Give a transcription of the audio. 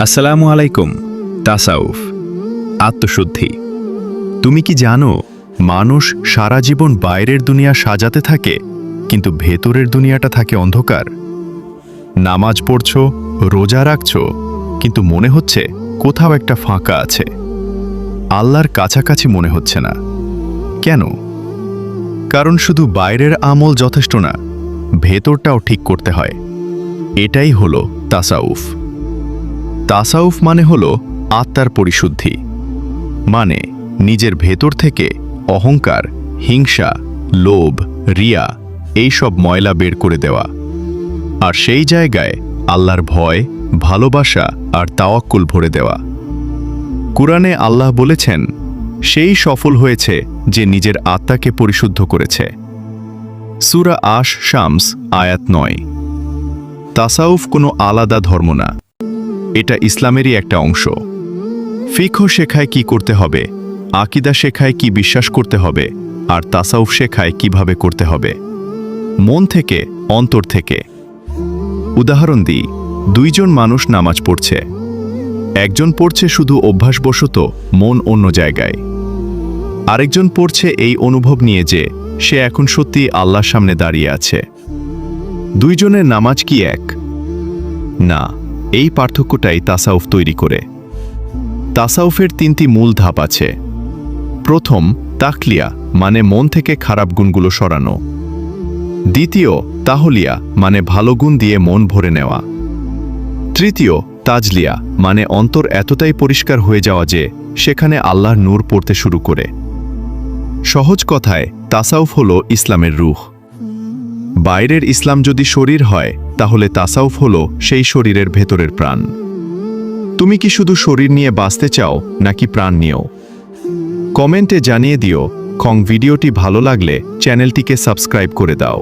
আসসালামু আলাইকুম। তাসাউফ, আত্মশুদ্ধি। তুমি কি জানো মানুষ সারা জীবন বাইরের দুনিয়া সাজাতে থাকে, কিন্তু ভেতরের দুনিয়াটা থাকে অন্ধকার? নামাজ পড়ছ, রোজা রাখছ, কিন্তু মনে হচ্ছে কোথাও একটা ফাঁকা আছে। আল্লাহর কাছাকাছি মনে হচ্ছে না। কেন? কারণ শুধু বাইরের আমল যথেষ্ট না, ভেতরটাও ঠিক করতে হয়। এটাই হলো তাসাউফ। তাসাউফ মানে হলো আত্মার পরিশুদ্ধি, মানে নিজের ভেতর থেকে অহংকার, হিংসা, লোভ, রিয়া এইসব ময়লা বের করে দেওয়া, আর সেই জায়গায় আল্লাহর ভয়, ভালোবাসা আর তাওয়াক্কুল ভরে দেওয়া। কুরআনে আল্লাহ বলেছেন, সেই সফল হয়েছে যে নিজের আত্মাকে পরিশুদ্ধ করেছে। সূরা আশ-শামস আয়াত ৯। তাসাউফ কোনো আলাদা ধর্ম না, এটা ইসলামেরই একটা অংশ। ফিকহ শেখায় কি করতে হবে, আকীদা শেখায় কি বিশ্বাস করতে হবে, আর তাসাউফ শেখায় কিভাবে করতে হবে, মন থেকে, অন্তর থেকে। উদাহরণ দিই, দুইজন মানুষ নামাজ পড়ছে। একজন পড়ছে শুধু অভ্যাসবশত, মন অন্য জায়গায়। আরেকজন পড়ছে এই অনুভব নিয়ে যে সে এখন সত্যি আল্লাহর সামনে দাঁড়িয়ে আছে। দুইজনের নামাজ কি এক? না, এই পার্থক্যটাই তাসাউফ তৈরি করে। তাসাউফের তিনটি মূল ধাপ আছে। প্রথম, তাকলিয়া, মানে মন থেকে খারাপ গুণগুলো সরানো। দ্বিতীয়, তাহলিয়া, মানে ভালো গুণ দিয়ে মন ভরে নেওয়া। তৃতীয়, তাজলিয়া, মানে অন্তর এতটাই পরিষ্কার হয়ে যাওয়া যে সেখানে আল্লাহর নূর পড়তে শুরু করে। সহজ কথায়, তাসাউফ হলো ইসলামের রূহ। বাইরের ইসলাম যদি শরীর হয়, তাহলে তাসাউফ হলো সেই শরীরের ভেতরের প্রাণ। তুমি কি শুধু শরীর নিয়ে বাঁচতে চাও, নাকি প্রাণ নিয়েও? কমেন্টে জানিয়ে দিও। ভিডিওটি ভালো লাগলে চ্যানেলটিকে সাবস্ক্রাইব করে দাও।